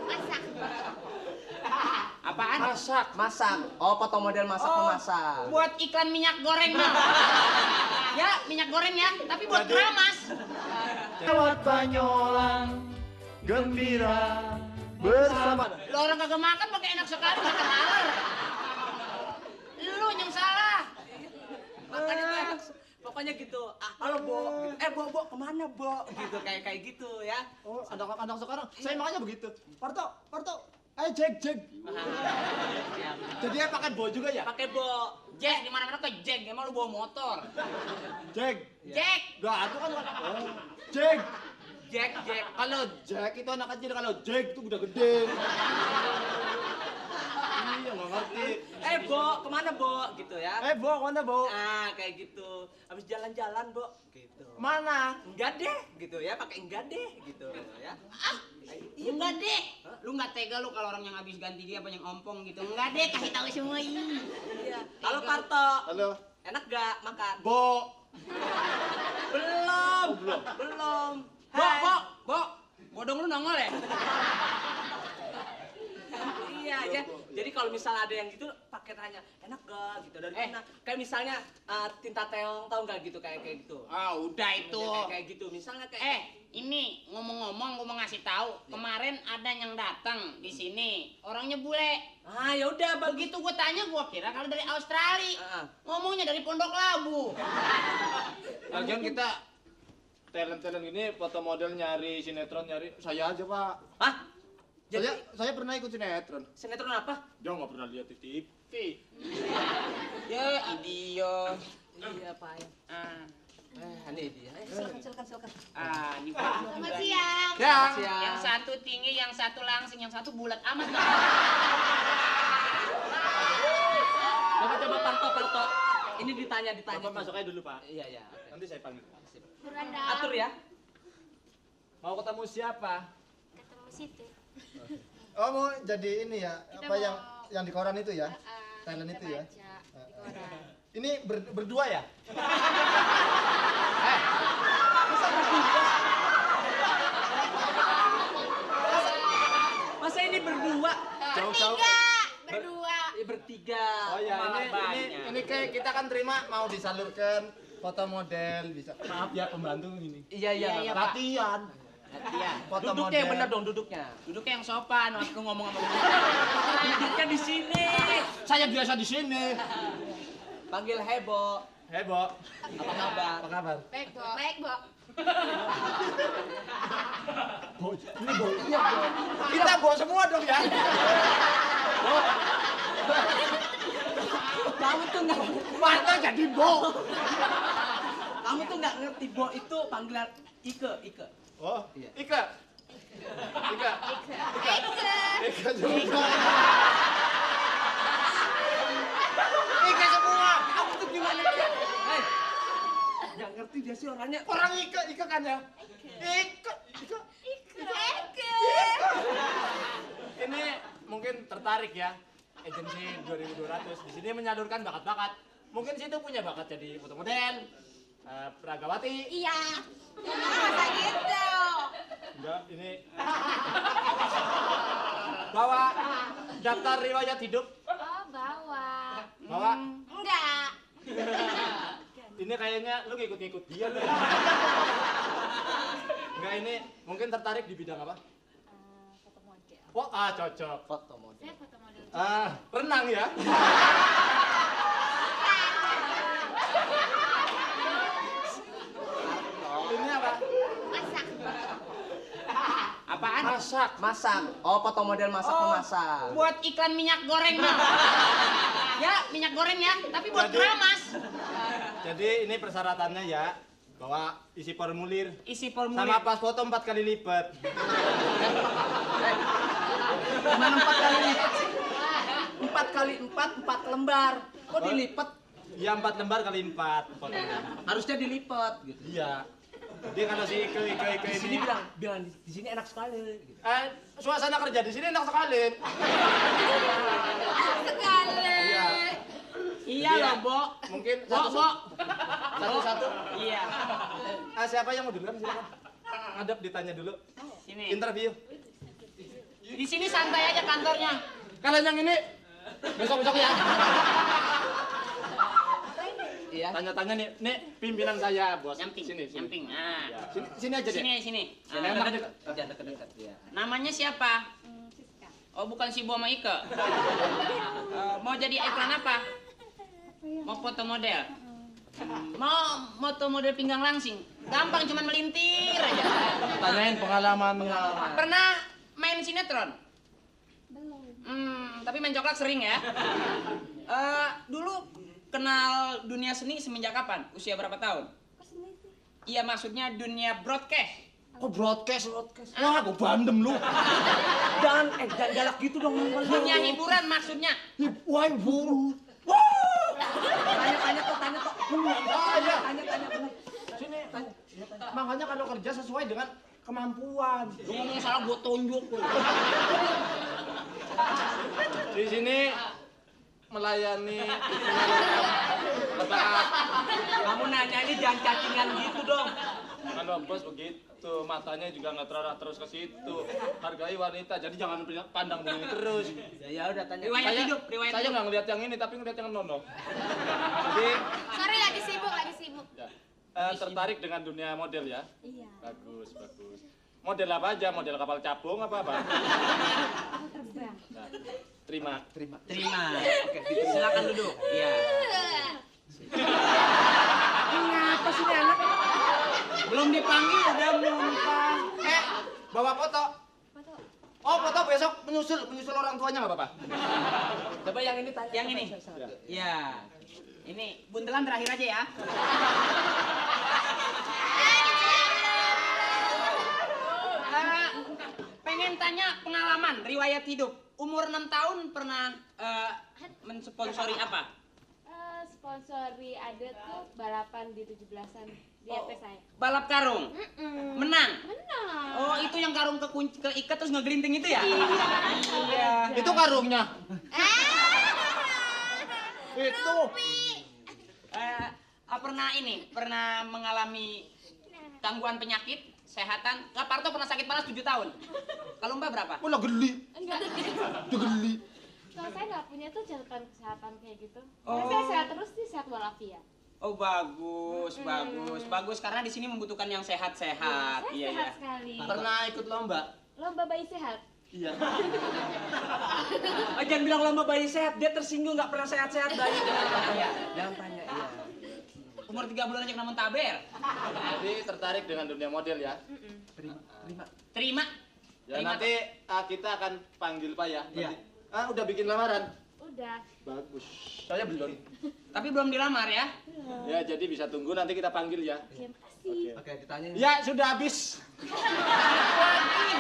Masak. Apaan? Masak. Oh, foto model masak memasak. Buat iklan minyak goreng mah. Ya, minyak goreng ya, tapi buat keramas. Lewat Banyolan gembira bersama. Lo orang kagak makan pakai enak sekali makan laler. Lu yang salah. Makanya pokoknya gitu. Halo Bo, gitu. Bo kemana Bo? Gitu kayak gitu ya. Oh, anak-anak sekarang saya makanya begitu. Parto, ayo Jack. Jadi ya pakai bo juga ya? Pakai Bo. Jack, di mana-mana ke Jack, emang lu bawa motor. Jack. Jack. Gak, itu kan oh. Jack. Jack. Kalau Jack itu anak kecil, kalau Jack itu udah gede. Iya, nggak ngerti. Bo, kemana Bo? Gitu ya. Bo, mana Bo? Kayak gitu. Habis jalan-jalan Bo, gitu. Mana? Enggak deh, gitu ya. Pakai enggak deh, gitu ya. Iya enggak deh. Lu enggak tega lu kalau orang yang habis ganti dia banyak ompong gitu. Enggak deh, kasih tahu semua ini. Iya. Halo Parto. Halo. Enak gak makan? Bo. Belum. Bo. Bodong lu nongol ya? Iya aja. Jadi kalau misalnya ada yang gitu pakai tanya, enak gak gitu dari mana? Kayak misalnya tinta teong tahu nggak gitu kayak gitu. Ah, udah itu. Kayak gitu. Misalnya kayak Ini ngomong-ngomong gua mau ngasih tahu, kemarin ada yang datang di sini. Orangnya bule. ya udah Begitu gua tanya, gua kira kalau dari Australia. Ah. Ngomongnya dari Pondok Labu. Lagian kita talent gini, foto model nyari sinetron nyari saya aja Pak. Hah? Jadi Saya pernah ikut sinetron. sinetron apa? Dia nggak pernah lihat di TV. Ya, idiot. Iya Pak ya. Ini dia. Silakan. Ini Pak. Selamat siang. Ya. Yang satu tinggi, yang satu langsing, yang satu bulat amat. Coba Parto. Ini ditanya. Bapak masuk aja dulu Pak. Iya. Nanti saya panggil. Beranda. Atur ya. Mau ketemu siapa? Ketemu situ. Oh mau jadi ini ya? Kita apa mau- yang di koran itu ya? Talent Kita itu ya? baca di koran. Ini berdua ya? Masa ini berdua? Jauh-jauh. Berdua. Bertiga. Oh ya, Malah ini banyak. kayak kita kan terima mau disalurkan foto model bisa. Maaf ya pembantu ini. Iya, Iya, Pak. Latihan. Latihan. Foto Duduknya model. yang benar dong duduknya. Duduknya yang sopan waktu ngomong sama gue. Duduknya di sini. Saya biasa di sini. Panggil Hebo. Hebo. Apa kabar? Apa kabar? Baik, Bo. Bo, ini bo. Iya, bo. Kita bo semua dong ya. Kamu tuh nggak, Mata jadi bo. kamu tuh nggak ngerti Bo itu panggilan Ike. Oh, Iya. Ika. Ika juga. Ika semua. Kamu tuh gimana sih? Hei, nggak ngerti dia sih orangnya. Orang Ika kan ya? Ika. Ini mungkin tertarik ya. Agensi 2200 di sini menyalurkan bakat-bakat. Mungkin situ punya bakat jadi foto model, peragawati. Iya. Masa gitu? Enggak, ini bawa daftar riwayat hidup. Oh, bawa. Bawa. Enggak. Ini kayaknya lu ngikut-ngikut dia lu. Enggak, ini mungkin tertarik di bidang apa? Foto model. Oh, cocok. Foto model. Saya foto model. Renang ya. Ini apa? Masak. Apaan? Masak. Oh, foto model masak memasak. Buat iklan minyak goreng mah. Ya, minyak goreng ya, tapi buat Jadi- keramas. Jadi ini persyaratannya ya, bawa isi formulir Isi formulir. sama pas foto 4 kali lipat. Gimana 4 kali lipat sih? 4 kali 4, 4 lembar. Kok dilipat? Iya 4 lembar kali 4 fotonya. Harusnya dilipat gitu. Iya. Jadi kalau si Ike Di sini ini bilang di sini enak sekali gitu. suasana kerja di sini enak sekali. Sekali. Iya. Iya loh, Bo. Mungkin Bo. satu-satu. Iya. Siapa yang mau duluan silakan. Ngadep ditanya dulu. Sini. Interview. Di sini santai aja kantornya. Kalian yang ini besok-besok ya. Iya. Tanya-tanya nih pimpinan saya, Bos. Nyamping, Sini. nyamping. Nah. Ya, sini aja deh. Sini, sini. Sini, Ah, dekat-dekat. Jangan dekat-dekat ya. namanya siapa? Siska. Oh, bukan si Bo sama Ike. Mau jadi iklan apa? Mau foto model? Mau foto model pinggang langsing? Gampang, cuman melintir aja. Tanyain pengalaman. Pernah main sinetron? Belum. Tapi main coklat sering ya. Dulu kenal dunia seni semenjak kapan? Usia berapa tahun? Kok seni sih? Iya, maksudnya dunia broadcast. Kok broadcast? Wah, gue bandem lu. Jangan galak gitu dong. Dunia hiburan maksudnya. Wah, ibu. Tanya tuh. Tanya. Tanya. Sini. Makanya kalau kerja sesuai dengan kemampuan. Lu ngomong salah gua tunjuk. Di sini melayani lebaran. Kamu nanya ini jangan cacingan gitu dong. Kalau bos begitu, matanya juga nggak terarah terus ke situ. Hargai wanita, jadi jangan pandang begini terus. Ya udah tanya. Riwayat hidup, riwayat Saya hidup. nggak ngeliat yang ini, tapi ngeliat yang nono. Jadi Sorry, lagi sibuk. ya, tertarik dengan dunia model ya? Iya. Bagus. Model apa aja? Model kapal capung apa? Aku terbang. Nah, terima. Terima. Oke, silakan duduk. Iya. Ngapa sih ini anak? Belum dipanggil udah muntah. Bawa foto. Foto. Oh, foto besok menyusul orang tuanya nggak apa-apa? Coba yang ini tanya. Yang ini. Iya. Ini buntelan terakhir aja ya. Pengen tanya pengalaman, riwayat hidup. Umur 6 tahun pernah mensponsori apa? Sponsori ada tuh balapan di 17-an di RT saya. Balap karung. Menang. Menang. Oh, itu yang karung keikat terus ngegelinting itu ya? Iya. Itu karungnya. Itu. Pernah mengalami gangguan penyakit, kesehatan. Kak Parto pernah sakit panas 7 tahun. Kalau Mbak berapa? Oh, lah geli. Enggak. Geli. Kalau saya nggak punya tuh catatan kesehatan kayak gitu. Oh. Saya sehat terus sih, sehat walafiat. Oh, bagus karena di sini membutuhkan yang sehat-sehat. Saya Iya, sehat iya. sekali. Pernah ikut lomba? Lomba bayi sehat. Iya. Jangan bilang lomba bayi sehat, dia tersinggung nggak pernah sehat-sehat bayi. Jangan tanya iya. Umur 3 bulan aja kena muntaber. Jadi tertarik dengan dunia model ya? Terima. Ya Terima, nanti kita akan panggil Pak ya. Iya. Udah bikin lamaran? Udah. Bagus. Saya belum. Tapi belum dilamar ya. Ya jadi bisa tunggu nanti kita panggil ya. Terima kasih. Oke, ditanya. Ya sudah habis. Lagi.